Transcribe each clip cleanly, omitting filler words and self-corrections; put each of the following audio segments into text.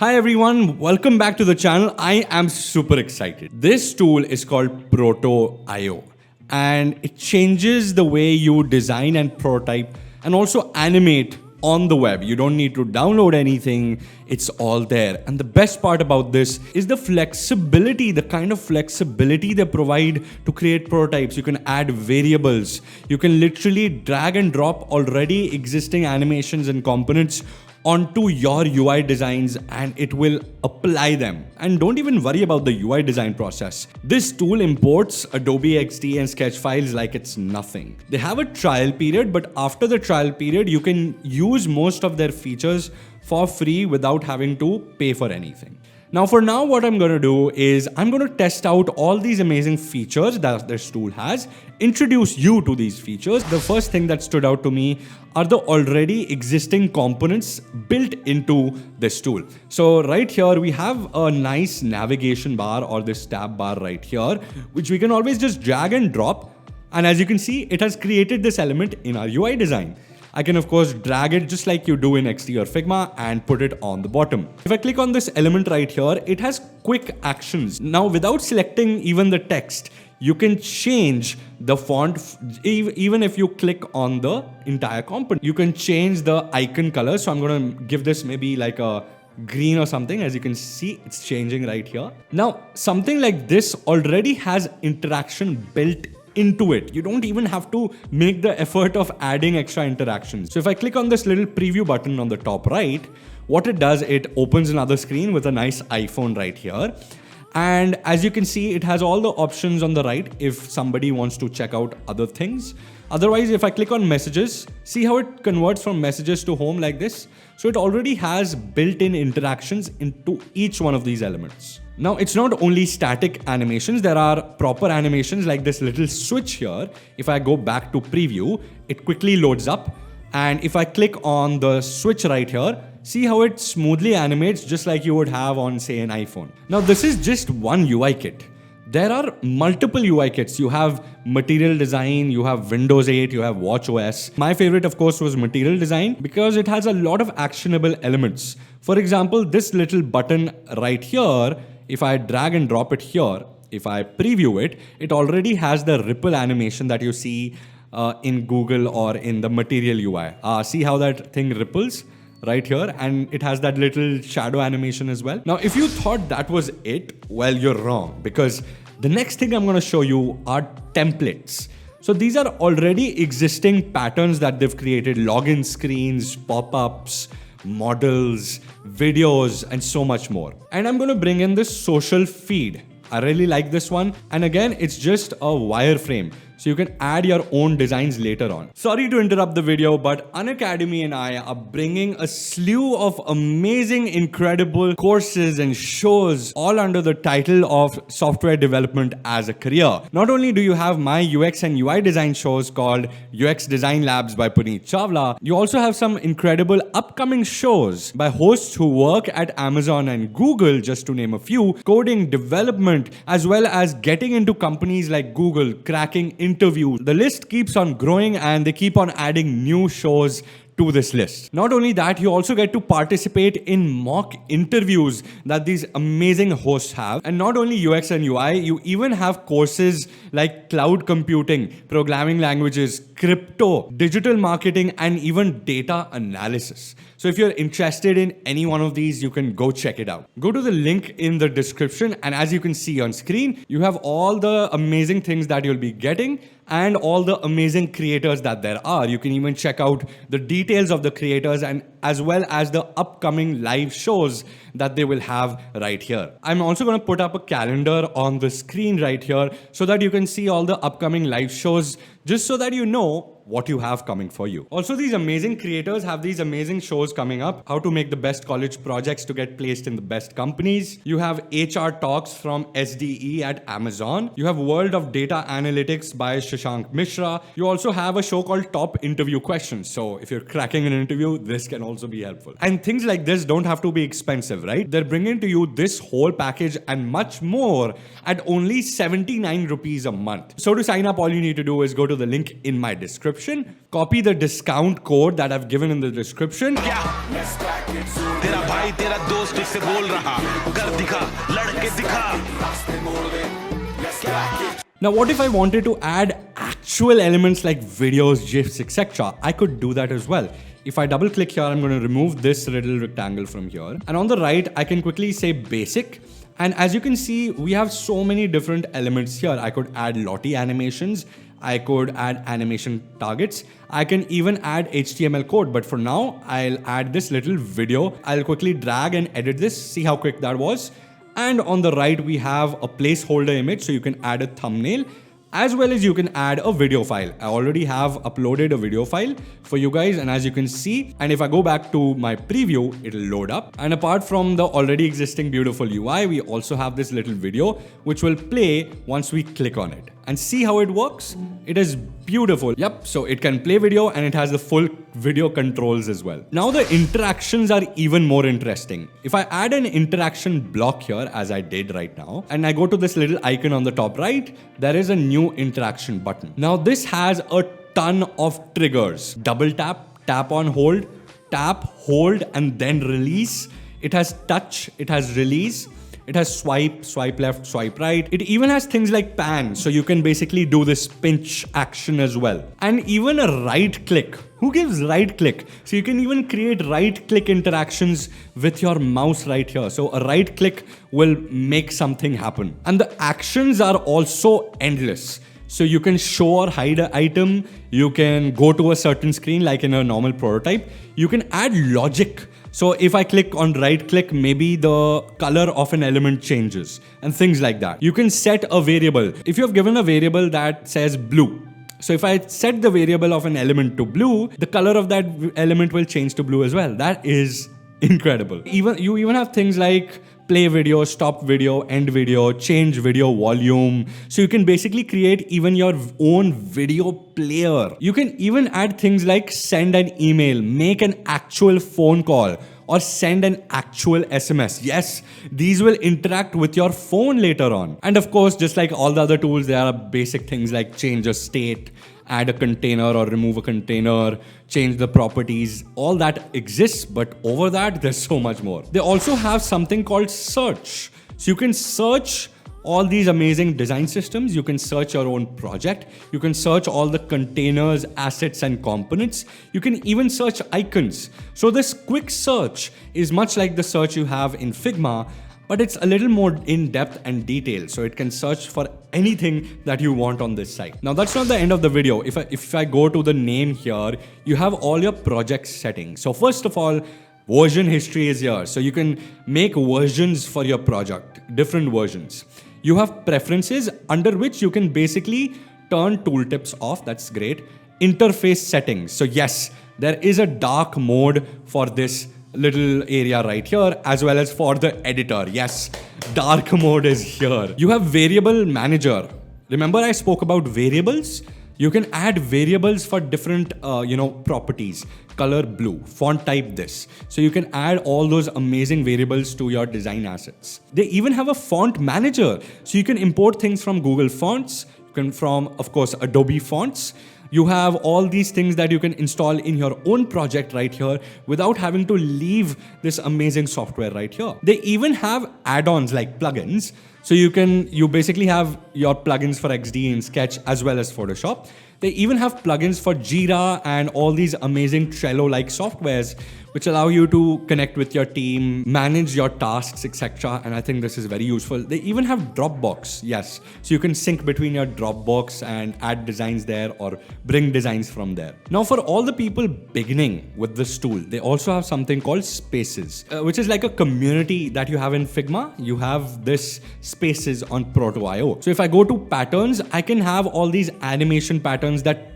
Hi everyone, welcome back to the channel. I am super excited. This tool is called Proto.io and it changes the way you design and prototype and also animate on the web. You don't need to download anything, it's all there. And the best part about this is the flexibility, the kind of flexibility they provide to create prototypes. You can add variables, you can literally drag and drop already existing animations and components onto your UI designs and it will apply them. And don't even worry about the UI design process. This tool imports Adobe XD and sketch files like it's nothing. They have a trial period, but after the trial period, you can use most of their features for free without having to pay for anything. Now for now, what I'm going to do is I'm going to test out all these amazing features that this tool has, introduce you to these features. The first thing that stood out to me are the already existing components built into this tool. So right here, we have a nice navigation bar or this tab bar right here, which we can always just drag and drop. And as you can see, it has created this element in our UI design. I can of course drag it just like you do in XD or Figma and put it on the bottom. If I click on this element right here, it has quick actions. Now without selecting even the text, you can change the font even if you click on the entire component. You can change the icon color. So I'm going to give this maybe like a green or something. As you can see, it's changing right here. Now something like this already has interaction built into it. You don't even have to make the effort of adding extra interactions. So if I click on this little preview button on the top right, what it does, it opens another screen with a nice iPhone right here. And as you can see, it has all the options on the right if somebody wants to check out other things. Otherwise, if I click on messages, see how it converts from messages to home like this. So it already has built-in interactions into each one of these elements. Now, it's not only static animations, there are proper animations like this little switch here. If I go back to preview, it quickly loads up. And if I click on the switch right here, see how it smoothly animates just like you would have on, say, an iPhone. Now, this is just one UI kit. There are multiple UI kits. You have Material Design, you have Windows 8, you have watchOS. My favorite, of course, was Material Design because it has a lot of actionable elements. For example, this little button right here, if I drag and drop it here, if I preview it, it already has the ripple animation that you see in Google or in the Material UI. See how that thing ripples? Right here, and it has that little shadow animation as well. Now, if you thought that was it, well, you're wrong, because the next thing I'm going to show you are templates. So these are already existing patterns that they've created: login screens, pop-ups, models, videos, and so much more. And I'm going to bring in this social feed. I really like this one. And again, it's just a wireframe, so you can add your own designs later on. Sorry to interrupt the video, but Unacademy and I are bringing a slew of amazing, incredible courses and shows all under the title of Software Development as a Career. Not only do you have my UX and UI design shows called UX Design Labs by Puneet Chawla, you also have some incredible upcoming shows by hosts who work at Amazon and Google, just to name a few, coding, development, as well as getting into companies like Google, cracking interviews. The list keeps on growing and they keep on adding new shows to this list. Not only that, you also get to participate in mock interviews that these amazing hosts have. And not only UX and UI, you even have courses like cloud computing, programming languages, crypto, digital marketing, and even data analysis. So if you're interested in any one of these, you can go check it out. Go to the link in the description, and as you can see on screen, you have all the amazing things that you'll be getting and all the amazing creators that there are. You can even check out the details of the creators and as well as the upcoming live shows that they will have right here. I'm also going to put up a calendar on the screen right here so that you can see all the upcoming live shows, just so that you know what you have coming for you. Also, these amazing creators have these amazing shows coming up: how to make the best college projects to get placed in the best companies. You have HR talks from SDE at Amazon. You have World of Data Analytics by Shashank Mishra. You also have a show called Top Interview Questions. So if you're cracking an interview, this can also be helpful. And things like this don't have to be expensive, right? They're bringing to you this whole package and much more at only 79 rupees a month. So to sign up, all you need to do is go to the link in my description. description, copy the discount code that I've given in the description. तेरा भाई तेरा दोस्त इससे बोल रहा कर दिखा लड़के दिखा. Now, what if I wanted to add actual elements like videos, GIFs, etc.? I could do that as well. If I double click here, I'm going to remove this little rectangle from here. And on the right, I can quickly say basic. And as you can see, we have so many different elements here. I could add Lottie animations. I could add animation targets. I can even add HTML code. But for now, I'll add this little video. I'll quickly drag and edit this. See how quick that was. And on the right, we have a placeholder image. So you can add a thumbnail, as well as you can add a video file. I already have uploaded a video file for you guys, and as you can see, and if I go back to my preview, it'll load up. And apart from the already existing beautiful UI, we also have this little video which will play once we click on it. And see how it works? It is beautiful. Yep, so it can play video and it has the full video controls as well. Now the interactions are even more interesting. If I add an interaction block here, as I did right now, and I go to this little icon on the top right, there is a new interaction button. Now this has a ton of triggers. Double tap, tap on hold, tap, hold, and then release. It has touch, it has release. It has swipe, swipe left, swipe right. It even has things like pan, so you can basically do this pinch action as well. And even a right click. Who gives right click? So you can even create right click interactions with your mouse right here. So a right click will make something happen. And the actions are also endless. So you can show or hide an item. You can go to a certain screen like in a normal prototype. You can add logic. So if I click on right click, maybe the color of an element changes and things like that. You can set a variable. If you have given a variable that says blue, so if I set the variable of an element to blue, the color of that element will change to blue as well. That is incredible. You even have things like play video, stop video, end video, change video volume. So you can basically create even your own video player. You can even add things like send an email, make an actual phone call, or send an actual SMS. Yes, these will interact with your phone later on. And of course, just like all the other tools, there are basic things like change a state, add a container or remove a container, change the properties. All that exists, but over that, there's so much more. They also have something called search. So you can search all these amazing design systems. You can search your own project. You can search all the containers, assets, and components. You can even search icons. So this quick search is much like the search you have in Figma, but it's a little more in-depth and detailed. So it can search for anything that you want on this site. Now that's not the end of the video. If I go to the name here, you have all your project settings. So first of all, version history is here. So you can make versions for your project, different versions. You have preferences under which you can basically turn tooltips off. That's great. Interface settings. So yes, there is a dark mode for this little area right here, as well as for the editor. Yes, dark mode is here. You have variable manager. Remember I spoke about variables? You can add variables for different, properties. Color blue, font type this. So you can add all those amazing variables to your design assets. They even have a font manager. So you can import things from Google Fonts, from, of course, Adobe Fonts. You have all these things that you can install in your own project right here without having to leave this amazing software right here. They even have add-ons like plugins. So you basically have your plugins for XD and Sketch as well as Photoshop. They even have plugins for Jira and all these amazing Trello-like softwares which allow you to connect with your team, manage your tasks, etc. And I think this is very useful. They even have Dropbox, yes. So you can sync between your Dropbox and add designs there or bring designs from there. Now for all the people beginning with this tool, they also have something called Spaces, which is like a community that you have in Figma. You have this Spaces on Proto.io. So if I go to patterns, I can have all these animation patterns that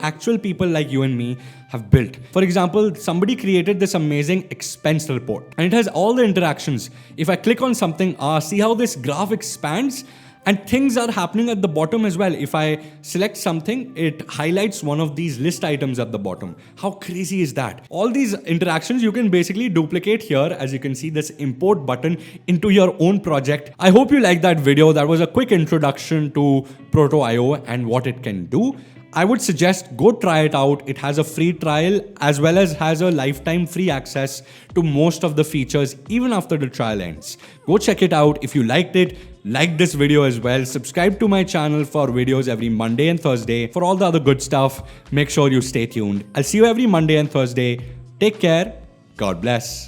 actual people like you and me have built. For example, somebody created this amazing expense report and it has all the interactions. If I click on something, see how this graph expands and things are happening at the bottom as well. If I select something, it highlights one of these list items at the bottom. How crazy is that? All these interactions you can basically duplicate here, as you can see this import button into your own project. I hope you liked that video. That was a quick introduction to Proto.io and what it can do. I would suggest go try it out. It has a free trial as well as has a lifetime free access to most of the features even after the trial ends. Go check it out. If you liked it, like this video as well. Subscribe to my channel for videos every Monday and Thursday. For all the other good stuff, make sure you stay tuned. I'll see you every Monday and Thursday. Take care. God bless.